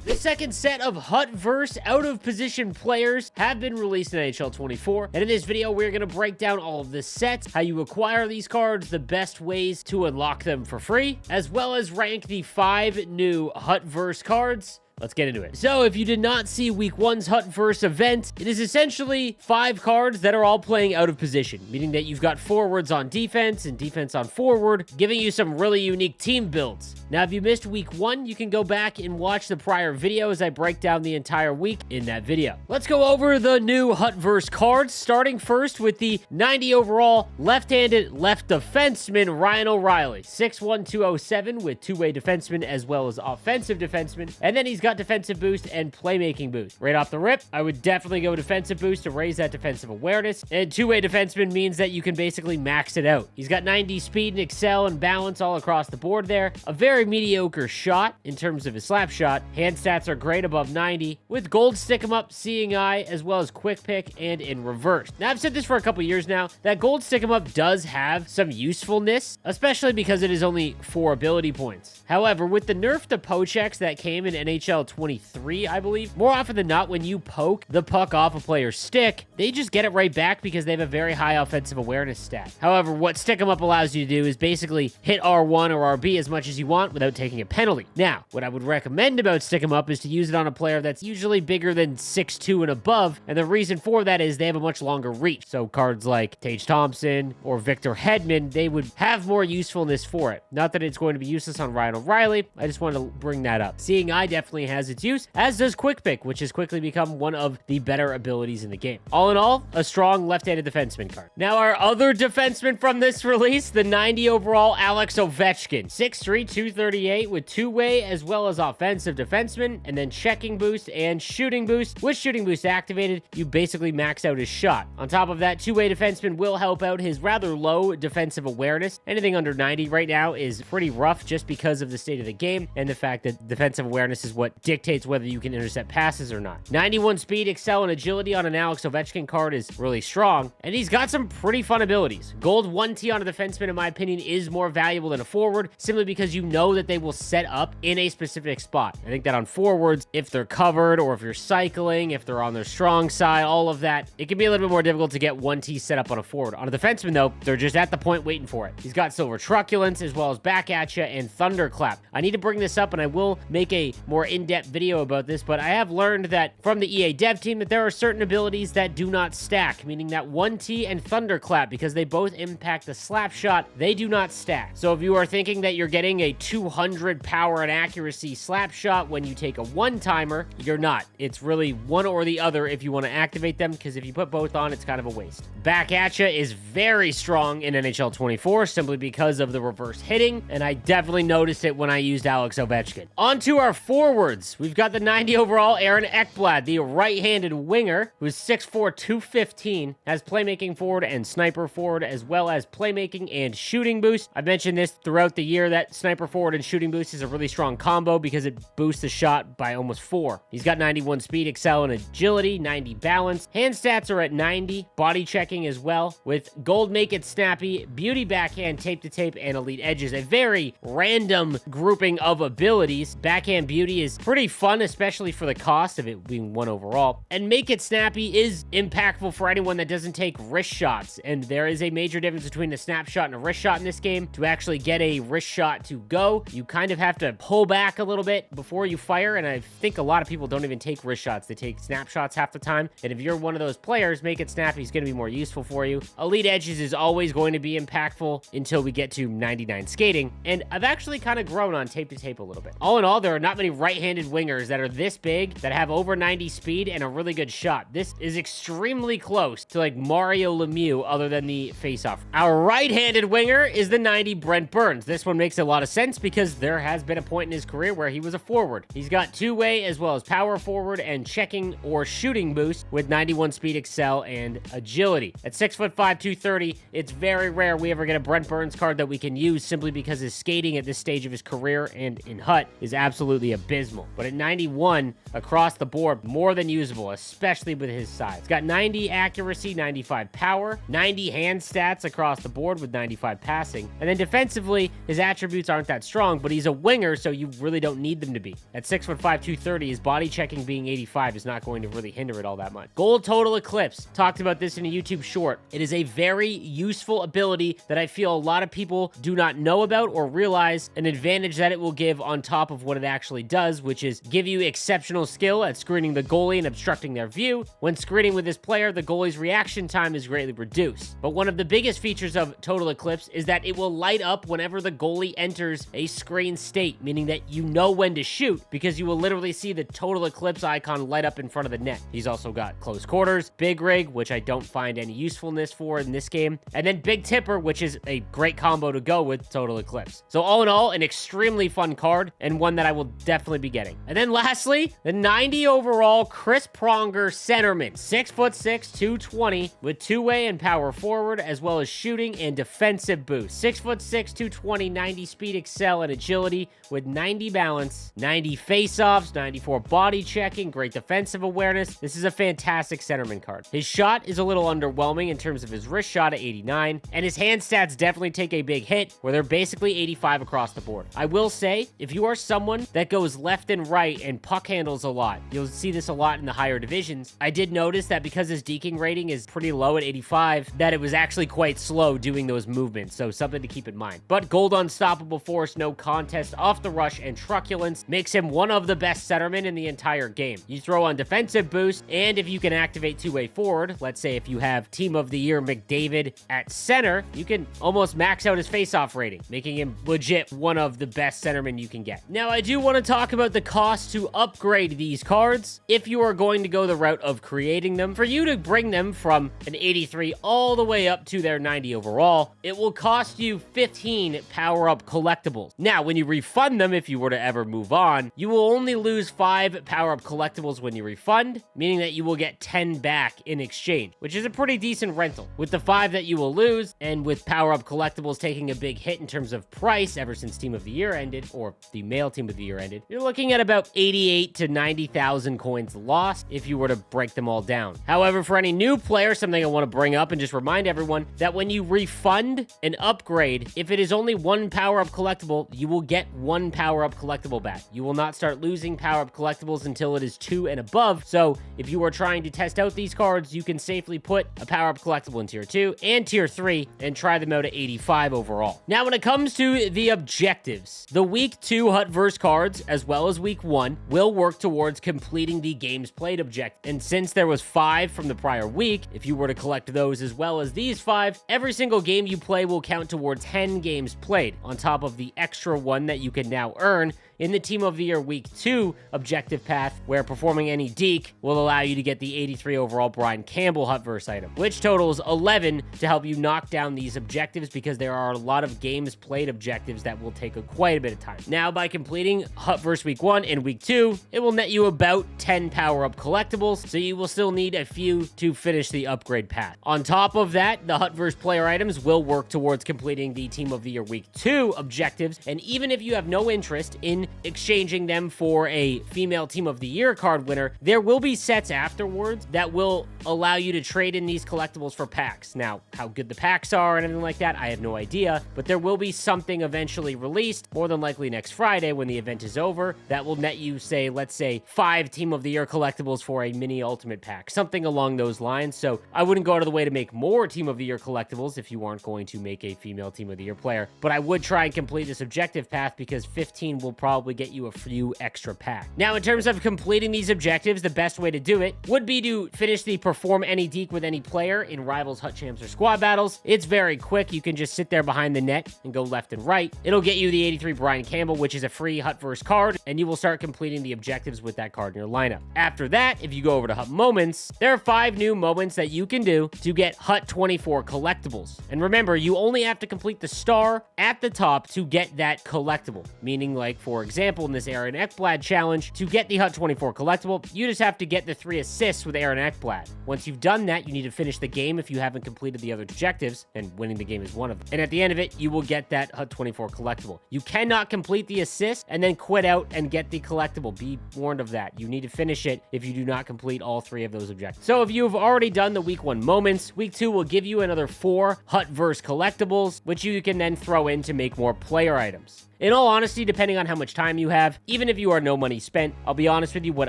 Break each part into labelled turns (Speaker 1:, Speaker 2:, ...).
Speaker 1: The second set of Hutverse out-of-position players have been released in NHL 24, and in this video, we're going to break down all of the sets, how you acquire these cards, the best ways to unlock them for free, as well as rank the 5 new Hutverse cards. Let's get into it. So if you did not see week 1's Hutverse event, it is essentially 5 cards that are all playing out of position, meaning that you've got forwards on defense and defense on forward, giving you some really unique team builds. Now, if you missed week 1, you can go back and watch the prior video as I break down the entire week in that video. Let's go over the new Hutverse cards, starting first with the 90 overall left-handed left defenseman, Ryan O'Reilly. 6'1", 207 with two-way defenseman as well as offensive defenseman, and then he's got defensive boost and playmaking boost. Right off the rip, I would definitely go defensive boost to raise that defensive awareness, and two-way defenseman means that you can basically max it out. He's got 90 speed and excel and balance all across the board there. A very mediocre shot in terms of his slap shot. Hand stats are great above 90, with gold stick 'em up, seeing eye, as well as quick pick and in reverse. Now, I've said this for a couple years now, that gold stick 'em up does have some usefulness, especially because it is only 4 ability points. However, with the nerf to Pochex that came in NHL 23, I believe, more often than not, when you poke the puck off a player's stick, they just get it right back because they have a very high offensive awareness stat. However, what stick 'em up allows you to do is basically hit R1 or RB as much as you want without taking a penalty. Now, what I would recommend about stick 'em up is to use it on a player that's usually bigger than 6'2" and above, and the reason for that is they have a much longer reach. So cards like Tage Thompson or Victor Hedman, they would have more usefulness for it. Not that it's going to be useless on Ryan O'Reilly, I just wanted to bring that up. Seeing Eye definitely has its use, as does Quick Pick, which has quickly become one of the better abilities in the game. All in all, a strong left-handed defenseman card. Now, our other defenseman from this release, the 90 overall Alex Oetkin. 6'3", 238 with two-way as well as offensive defenseman, and then checking boost and shooting boost. With shooting boost activated, you basically max out his shot. On top of that, two-way defenseman will help out his rather low defensive awareness. Anything under 90 right now is pretty rough just because of the state of the game and the fact that defensive awareness is what dictates whether you can intercept passes or not. 91 speed, excel, and agility on an Alex Ovechkin card is really strong, and he's got some pretty fun abilities. Gold 1T on a defenseman, in my opinion, is more valuable than a forward, simply because you know that they will set up in a specific spot. I think that on forwards, if they're covered or if you're cycling, if they're on their strong side, all of that, it can be a little bit more difficult to get 1T set up on a forward. On a defenseman, though, they're just at the point waiting for it. He's got silver truculence as well as back at ya and thunderclap. I need to bring this up, and I will make a more in-depth video about this, but I have learned that from the EA dev team that there are certain abilities that do not stack, meaning that 1T and thunderclap, because they both impact the slap shot, they do not stack. So if you are thinking that you're getting a 200 power and accuracy slap shot when you take a one-timer, you're not. It's really one or the other if you want to activate them, because if you put both on, it's kind of a waste. Back at ya is very strong in NHL 24 simply because of the reverse hitting, and I definitely noticed it when I used Alex Ovechkin. On to our forwards. We've got the 90 overall Aaron Ekblad, the right-handed winger, who's 6'4", 215, has playmaking forward and sniper forward, as well as playmaking and shooting boost. I've mentioned this throughout the year that sniper forward and shooting boost is a really strong combo because it boosts the shot by almost 4. He's got 91 speed, excel, and agility, 90 balance. Hand stats are at 90, body checking as well, with gold make it snappy, beauty backhand, tape to tape, and elite edges. A very random grouping of abilities. Backhand beauty is pretty fun, especially for the cost of it being 1 overall. And make it snappy is impactful for anyone that doesn't take wrist shots. And there is a major difference between a snapshot and a wrist shot in this game. To actually get a wrist shot to go, you kind of have to pull back a little bit before you fire. And I think a lot of people don't even take wrist shots. They take snapshots half the time. And if you're one of those players, make it snappy is going to be more useful for you. Elite edges is always going to be impactful until we get to 99 skating. And I've actually kind of grown on tape to tape a little bit. All in all, there are not many right-handed wingers that are this big, that have over 90 speed and a really good shot. This is extremely close to like Mario Lemieux other than the face-off. Our right-handed winger is the 90 Brent Burns. This one makes a lot of sense because there has been a point in his career where he was a forward. He's got two-way as well as power forward and checking or shooting boost with 91 speed, excel, and agility. At 6'5", 230, it's very rare we ever get a Brent Burns card that we can use simply because his skating at this stage of his career and in Hut is absolutely abysmal. abysmal. But at 91, across the board, more than usable, especially with his size. He's got 90 accuracy, 95 power, 90 hand stats across the board with 95 passing. And then defensively, his attributes aren't that strong, but he's a winger, so you really don't need them to be. At 6'5", 230, his body checking being 85 is not going to really hinder it all that much. Gold Total Eclipse. Talked about this in a YouTube short. It is a very useful ability that I feel a lot of people do not know about or realize an advantage that it will give on top of what it actually does, which is give you exceptional skill at screening the goalie and obstructing their view. When screening with this player, the goalie's reaction time is greatly reduced. But one of the biggest features of Total Eclipse is that it will light up whenever the goalie enters a screen state, meaning that you know when to shoot because you will literally see the Total Eclipse icon light up in front of the net. He's also got Close Quarters, Big Rig, which I don't find any usefulness for in this game, and then Big Tipper, which is a great combo to go with Total Eclipse. So all in all, an extremely fun card and one that I will definitely be getting. And then lastly, the 90 overall Chris Pronger centerman, 6'6", 220 with two-way and power forward, as well as shooting and defensive boost. 6'6", 220, 90 speed, excel, and agility with 90 balance, 90 face-offs, 94 body checking, great defensive awareness. This is a fantastic centerman card. His shot is a little underwhelming in terms of his wrist shot at 89, and his hand stats definitely take a big hit, where they're basically 85 across the board. I will say, if you are someone that goes left and right and puck handles a lot, you'll see this a lot in the higher divisions. I did notice that because his deking rating is pretty low at 85, that it was actually quite slow doing those movements, so something to keep in mind. But Gold Unstoppable Force, no contest, off the rush, and truculence makes him one of the best centermen in the entire game. You throw on defensive boost, and if you can activate two-way forward, let's say if you have Team of the Year McDavid at center, you can almost max out his face-off rating, making him legit one of the best centermen you can get. Now, I do want to talk about the cost to upgrade these cards. If you are going to go the route of creating them, for you to bring them from an 83 all the way up to their 90 overall, it will cost you 15 power-up collectibles. Now, when you refund them, if you were to ever move on, you will only lose 5 power-up collectibles when you refund, meaning that you will get 10 back in exchange, which is a pretty decent rental. With the 5 that you will lose, and with power-up collectibles taking a big hit in terms of price ever since Team of the Year ended, or the male Team of the Year ended, you're looking at about 88 to 90,000 coins lost if you were to break them all down. However, for any new player, something I want to bring up and just remind everyone that when you refund an upgrade, if it is only 1 power-up collectible, you will get 1 power-up collectible back. You will not start losing power-up collectibles until it is 2 and above. So if you are trying to test out these cards, you can safely put a power-up collectible in tier 2 and tier 3 and try them out at 85 overall. Now, when it comes to the objectives, the week 2 Hutverse cards, as well as week 1, will work towards completing the games played objective. And since there was 5 from the prior week, if you were to collect those as well as these 5, every single game you play will count towards 10 games played, on top of the extra one that you can now earn in the Team of the Year Week 2 objective path, where performing any deke will allow you to get the 83 overall Brian Campbell Hutverse item, which totals 11 to help you knock down these objectives, because there are a lot of games played objectives that will take quite a bit of time. Now, by completing Hutverse Week 1 and Week 2, it will net you about 10 power-up collectibles, so you will still need a few to finish the upgrade path. On top of that, the Hutverse player items will work towards completing the Team of the Year Week 2 objectives, and even if you have no interest in exchanging them for a female Team of the Year card winner, there will be sets afterwards that will allow you to trade in these collectibles for packs. Now, how good the packs are and anything like that, I have no idea, but there will be something eventually released, more than likely next Friday when the event is over, that will net you, say, let's say, 5 Team of the Year collectibles for a mini ultimate pack, something along those lines. So I wouldn't go out of the way to make more Team of the Year collectibles if you aren't going to make a female Team of the Year player, but I would try and complete this objective path, because 15 will probably get you a few extra packs. Now, in terms of completing these objectives, the best way to do it would be to finish the Perform Any Deke with Any Player in Rivals, Hut Champs, or Squad Battles. It's very quick. You can just sit there behind the net and go left and right. It'll get you the 83 Brian Campbell, which is a free Hutverse card, and you will start completing the objectives with that card in your lineup. After that, if you go over to Hut Moments, there are 5 new moments that you can do to get Hut 24 collectibles. And remember, you only have to complete the star at the top to get that collectible, meaning, like, for example, in this Aaron Ekblad challenge, to get the Hut24 collectible, you just have to get the 3 assists with Aaron Ekblad. Once you've done that, you need to finish the game if you haven't completed the other objectives, and winning the game is one of them. And at the end of it, you will get that Hut24 collectible. You cannot complete the assist and then quit out and get the collectible. Be warned of that. You need to finish it if you do not complete all 3 of those objectives. So if you've already done the week 1 moments, week 2 will give you another 4 Hutverse collectibles, which you can then throw in to make more player items. In all honesty, depending on how much time you have, even if you are no money spent, I'll be honest with you, what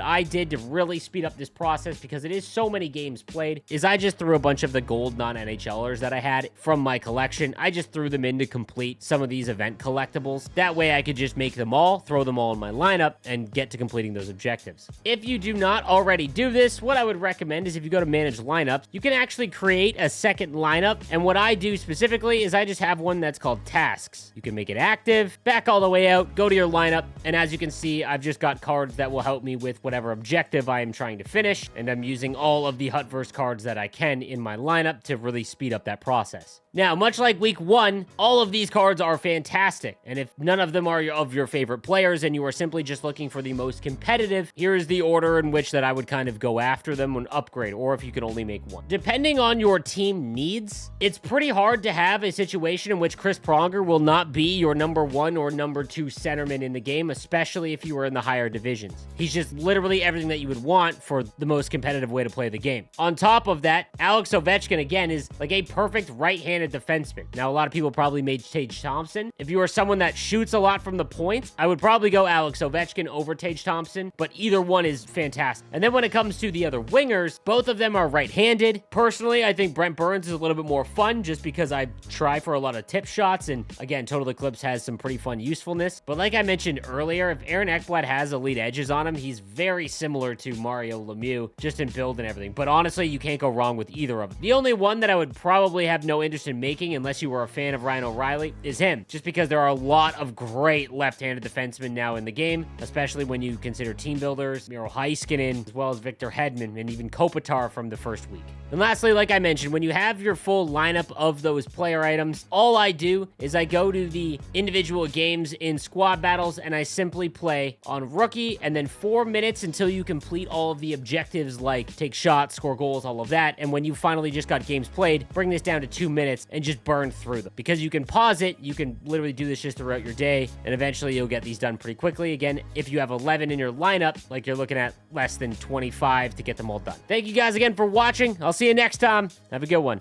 Speaker 1: I did to really speed up this process, because it is so many games played, is I just threw a bunch of the gold non-NHLers that I had from my collection. I just threw them in to complete some of these event collectibles. That way I could just make them all, throw them all in my lineup, and get to completing those objectives. If you do not already do this, what I would recommend is if you go to manage lineups, you can actually create a second lineup. And what I do specifically is I just have one that's called tasks. You can make it active, back all the way out, go to your lineup, and as you can see, I've just got cards that will help me with whatever objective I am trying to finish, and I'm using all of the Hutverse cards that I can in my lineup to really speed up that process. Now, much like week 1, all of these cards are fantastic, and if none of them are of your favorite players and you are simply just looking for the most competitive, here is the order in which that I would kind of go after them and upgrade, or if you could only make one. Depending on your team needs, it's pretty hard to have a situation in which Chris Pronger will not be your number 1 or number 2 centerman in the game, especially if you were in the higher divisions. He's just literally everything that you would want for the most competitive way to play the game. On top of that, Alex Ovechkin, again, is like a perfect right-handed defenseman. Now, a lot of people probably made Tage Thompson. If you are someone that shoots a lot from the point, I would probably go Alex Ovechkin over Tage Thompson, but either one is fantastic. And then when it comes to the other wingers, both of them are right-handed. Personally, I think Brent Burns is a little bit more fun just because I try for a lot of tip shots, and again, Total Eclipse has some pretty fun usefulness. But like I mentioned earlier, if Aaron Ekblad has elite edges on him, he's very similar to Mario Lemieux, just in build and everything. But honestly, you can't go wrong with either of them. The only one that I would probably have no interest in making, unless you were a fan of Ryan O'Reilly, is him. Just because there are a lot of great left-handed defensemen now in the game, especially when you consider team builders, Miro Heiskanen, as well as Victor Hedman, and even Kopitar from the first week. And lastly, like I mentioned, when you have your full lineup of those player items, all I do is I go to the individual games in squad battles and I simply play on rookie, and then 4 minutes until you complete all of the objectives like take shots, score goals, all of that. And when you finally just got games played, bring this down to 2 minutes and just burn through them. Because you can pause it, you can literally do this just throughout your day, and eventually you'll get these done pretty quickly. Again, if you have 11 in your lineup, like you're looking at less than 25 to get them all done. Thank you guys again for watching. I'll see you next time. Have a good one.